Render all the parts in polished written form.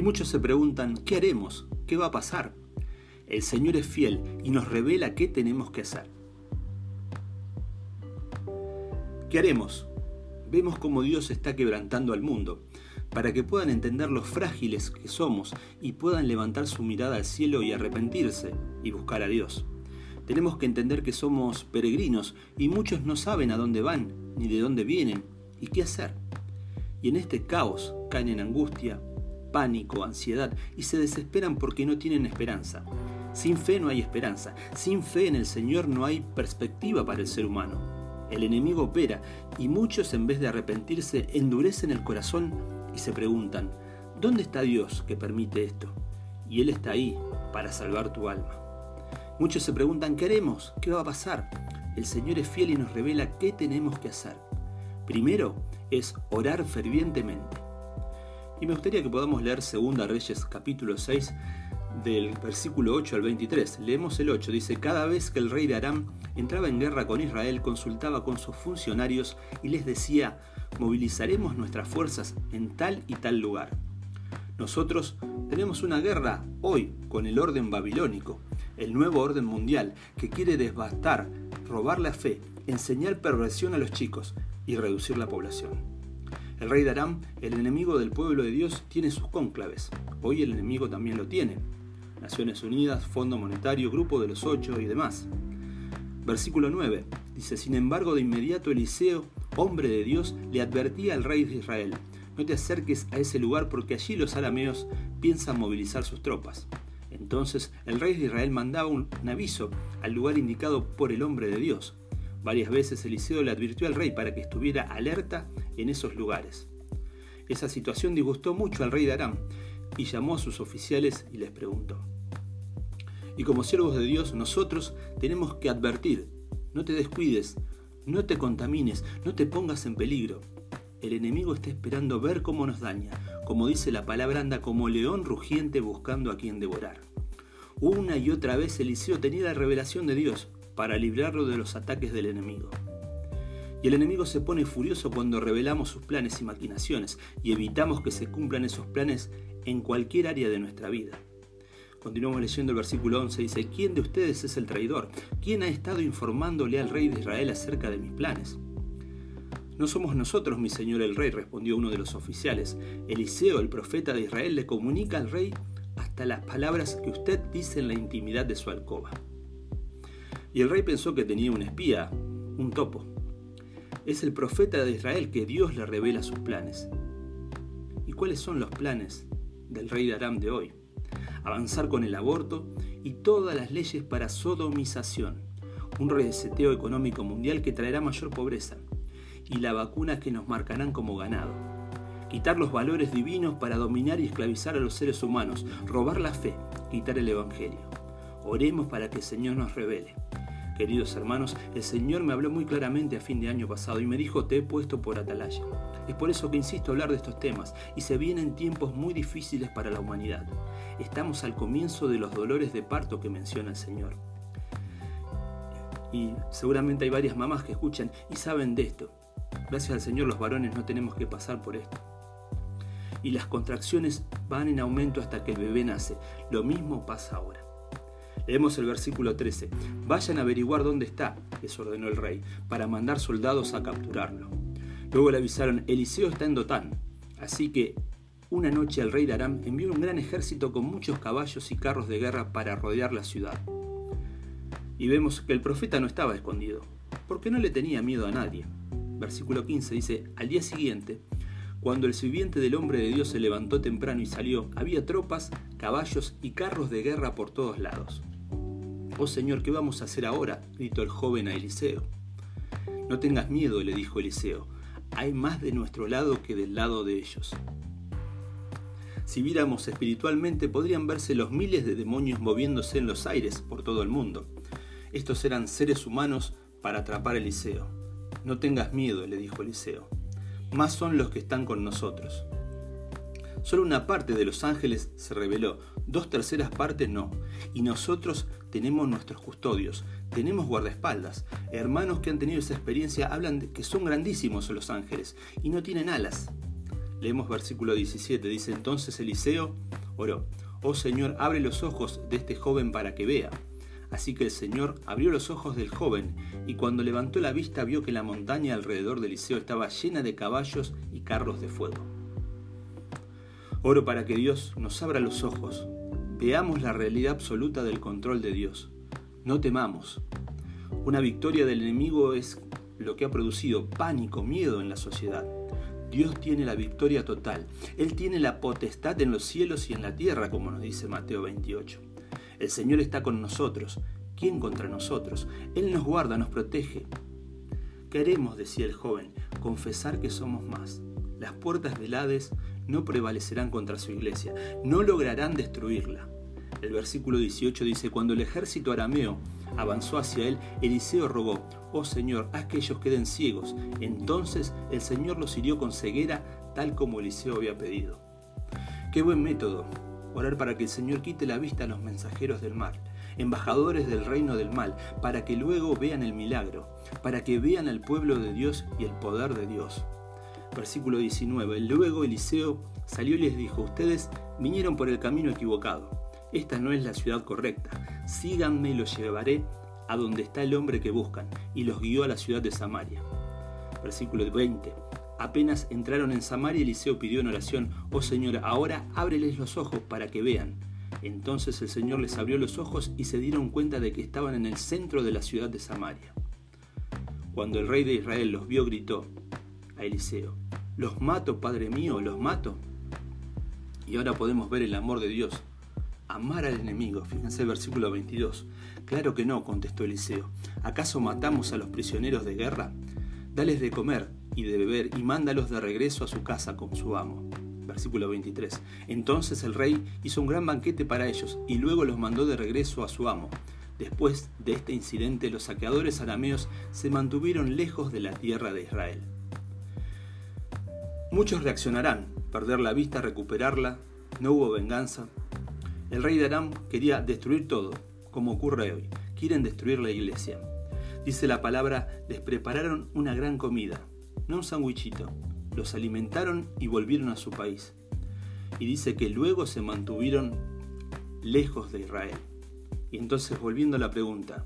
muchos se preguntan, ¿qué haremos? ¿Qué va a pasar? El Señor es fiel y nos revela qué tenemos que hacer. ¿Qué haremos? Vemos cómo Dios está quebrantando al mundo, para que puedan entender lo frágiles que somos y puedan levantar su mirada al cielo y arrepentirse y buscar a Dios. Tenemos que entender que somos peregrinos y muchos no saben a dónde van, ni de dónde vienen, y qué hacer. Y en este caos caen en angustia, pánico, ansiedad y se desesperan porque no tienen esperanza. Sin fe no hay esperanza, sin fe en el Señor no hay perspectiva para el ser humano. El enemigo opera y muchos en vez de arrepentirse endurecen el corazón y se preguntan, ¿dónde está Dios que permite esto? Y Él está ahí para salvar tu alma. Muchos se preguntan, ¿qué haremos? ¿Qué va a pasar? El Señor es fiel y nos revela qué tenemos que hacer. Primero es orar fervientemente. Y me gustaría que podamos leer 2 Reyes capítulo 6 del versículo 8 al 23. Leemos el 8, dice, cada vez que el rey de Aram entraba en guerra con Israel, consultaba con sus funcionarios y les decía, movilizaremos nuestras fuerzas en tal y tal lugar. Nosotros tenemos una guerra hoy con el orden babilónico, el nuevo orden mundial que quiere devastar, robar la fe, enseñar perversión a los chicos y reducir la población. El rey de Aram, el enemigo del pueblo de Dios, tiene sus cónclaves. Hoy el enemigo también lo tiene. Naciones Unidas, Fondo Monetario, Grupo de los 8 y demás. Versículo 9 dice, sin embargo de inmediato Eliseo, hombre de Dios, le advertía al rey de Israel, no te acerques a ese lugar porque allí los arameos piensan movilizar sus tropas. Entonces el rey de Israel mandaba un aviso al lugar indicado por el hombre de Dios. Varias veces Eliseo le advirtió al rey para que estuviera alerta en esos lugares. Esa situación disgustó mucho al rey de Aram y llamó a sus oficiales y les preguntó. Y como siervos de Dios, nosotros tenemos que advertir, no te descuides, no te contamines, no te pongas en peligro. El enemigo está esperando ver cómo nos daña. Como dice la palabra, anda como león rugiente buscando a quien devorar. Una y otra vez Eliseo tenía la revelación de Dios para librarlo de los ataques del enemigo. Y el enemigo se pone furioso cuando revelamos sus planes y maquinaciones y evitamos que se cumplan esos planes en cualquier área de nuestra vida. Continuamos leyendo el versículo 11, dice, ¿quién de ustedes es el traidor? ¿Quién ha estado informándole al rey de Israel acerca de mis planes? No somos nosotros, mi señor el rey, respondió uno de los oficiales. Eliseo, el profeta de Israel, le comunica al rey hasta las palabras que usted dice en la intimidad de su alcoba. Y el rey pensó que tenía un espía, un topo. Es el profeta de Israel que Dios le revela sus planes. ¿Y cuáles son los planes del rey de Aram de hoy? Avanzar con el aborto y todas las leyes para sodomización, un reseteo económico mundial que traerá mayor pobreza, y la vacuna que nos marcarán como ganado. Quitar los valores divinos para dominar y esclavizar a los seres humanos, robar la fe, quitar el evangelio. Oremos para que el Señor nos revele. Queridos hermanos, el Señor me habló muy claramente a fin de año pasado y me dijo, te he puesto por atalaya. Es por eso que insisto hablar de estos temas y se vienen tiempos muy difíciles para la humanidad. Estamos al comienzo de los dolores de parto que menciona el Señor. Y seguramente hay varias mamás que escuchan y saben de esto. Gracias al Señor los varones no tenemos que pasar por esto. Y las contracciones van en aumento hasta que el bebé nace. Lo mismo pasa ahora. Leemos el versículo 13. Vayan a averiguar dónde está, les ordenó el rey, para mandar soldados a capturarlo. Luego le avisaron, Eliseo está en Dotán. Así que una noche el rey de Aram envió un gran ejército con muchos caballos y carros de guerra para rodear la ciudad. Y vemos que el profeta no estaba escondido, porque no le tenía miedo a nadie. Versículo 15 dice, al día siguiente, cuando el sirviente del hombre de Dios se levantó temprano y salió, había tropas, caballos y carros de guerra por todos lados. «Oh Señor, ¿qué vamos a hacer ahora?», gritó el joven a Eliseo. «No tengas miedo», le dijo Eliseo, «hay más de nuestro lado que del lado de ellos». Si viéramos espiritualmente, podrían verse los miles de demonios moviéndose en los aires por todo el mundo. Estos eran seres humanos para atrapar a Eliseo. «No tengas miedo», le dijo Eliseo, «más son los que están con nosotros». Solo una parte de los ángeles se reveló, 2/3 partes no. Y nosotros tenemos nuestros custodios, tenemos guardaespaldas. Hermanos que han tenido esa experiencia hablan de que son grandísimos los ángeles y no tienen alas. Leemos versículo 17, dice: entonces Eliseo oró: oh Señor, abre los ojos de este joven para que vea. Así que el Señor abrió los ojos del joven, y cuando levantó la vista vio que la montaña alrededor de Eliseo estaba llena de caballos y carros de fuego. Oro para que Dios nos abra los ojos, veamos la realidad absoluta del control de Dios. No temamos. Una victoria del enemigo es lo que ha producido pánico, miedo en la sociedad. Dios tiene la victoria total. Él tiene la potestad en los cielos y en la tierra, como nos dice Mateo 28. El Señor está con nosotros. ¿Quién contra nosotros? Él nos guarda, nos protege. Queremos, decía el joven, confesar que somos más. Las puertas del Hades no prevalecerán contra su iglesia, no lograrán destruirla. El versículo 18 dice: cuando el ejército arameo avanzó hacia él, Eliseo rogó: oh Señor, haz que ellos queden ciegos. Entonces el Señor los hirió con ceguera, tal como Eliseo había pedido. Qué buen método, orar para que el Señor quite la vista a los mensajeros del mal, embajadores del reino del mal, para que luego vean el milagro, para que vean al pueblo de Dios y el poder de Dios. Versículo 19. Luego Eliseo salió y les dijo: ustedes vinieron por el camino equivocado. Esta no es la ciudad correcta. Síganme y los llevaré a donde está el hombre que buscan. Y los guió a la ciudad de Samaria. Versículo 20. Apenas entraron en Samaria, Eliseo pidió en oración: oh Señor, ahora ábreles los ojos para que vean. Entonces el Señor les abrió los ojos y se dieron cuenta de que estaban en el centro de la ciudad de Samaria. Cuando el rey de Israel los vio, gritó a Eliseo: los mato, Padre mío, los mato. Y ahora podemos ver el amor de Dios. Amar al enemigo. Fíjense el versículo 22. Claro que no, contestó Eliseo. ¿Acaso matamos a los prisioneros de guerra? Dales de comer y de beber y mándalos de regreso a su casa con su amo. Versículo 23. Entonces el rey hizo un gran banquete para ellos y luego los mandó de regreso a su amo. Después de este incidente, los saqueadores arameos se mantuvieron lejos de la tierra de Israel. Muchos reaccionarán: perder la vista, recuperarla, no hubo venganza. El rey de Aram quería destruir todo, como ocurre hoy. Quieren destruir la iglesia. Dice la palabra: les prepararon una gran comida, no un sandwichito. Los alimentaron y volvieron a su país. Y dice que luego se mantuvieron lejos de Israel. Y entonces, volviendo a la pregunta,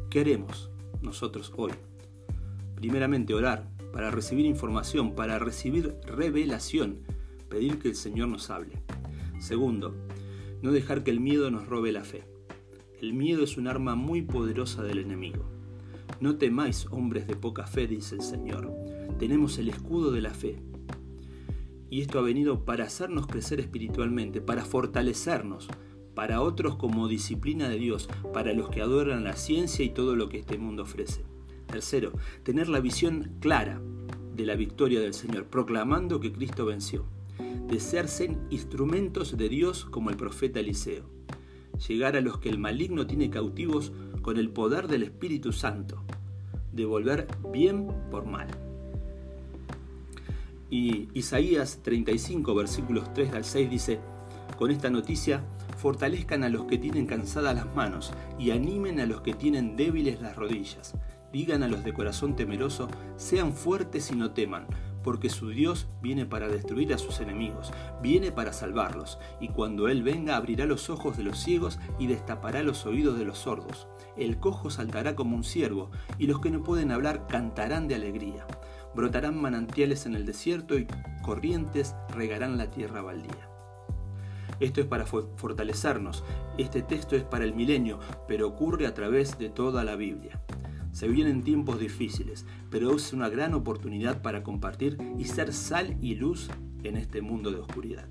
¿qué haremos nosotros hoy? Primeramente, orar para recibir información, para recibir revelación, pedir que el Señor nos hable. Segundo, no dejar que el miedo nos robe la fe. El miedo es un arma muy poderosa del enemigo. No temáis, hombres de poca fe, dice el Señor. Tenemos el escudo de la fe. Y esto ha venido para hacernos crecer espiritualmente, para fortalecernos, para otros como disciplina de Dios, para los que adoran la ciencia y todo lo que este mundo ofrece. Tercero, tener la visión clara de la victoria del Señor, proclamando que Cristo venció. Desearse instrumentos de Dios como el profeta Eliseo. Llegar a los que el maligno tiene cautivos con el poder del Espíritu Santo. Devolver bien por mal. Y Isaías 35, versículos 3 al 6 dice: con esta noticia, fortalezcan a los que tienen cansadas las manos y animen a los que tienen débiles las rodillas. Digan a los de corazón temeroso: sean fuertes y no teman, porque su Dios viene para destruir a sus enemigos, viene para salvarlos, y cuando Él venga abrirá los ojos de los ciegos y destapará los oídos de los sordos. El cojo saltará como un ciervo, y los que no pueden hablar cantarán de alegría. Brotarán manantiales en el desierto y corrientes regarán la tierra baldía. Esto es para fortalecernos. Este texto es para el milenio, pero ocurre a través de toda la Biblia. Se vienen tiempos difíciles, pero es una gran oportunidad para compartir y ser sal y luz en este mundo de oscuridad.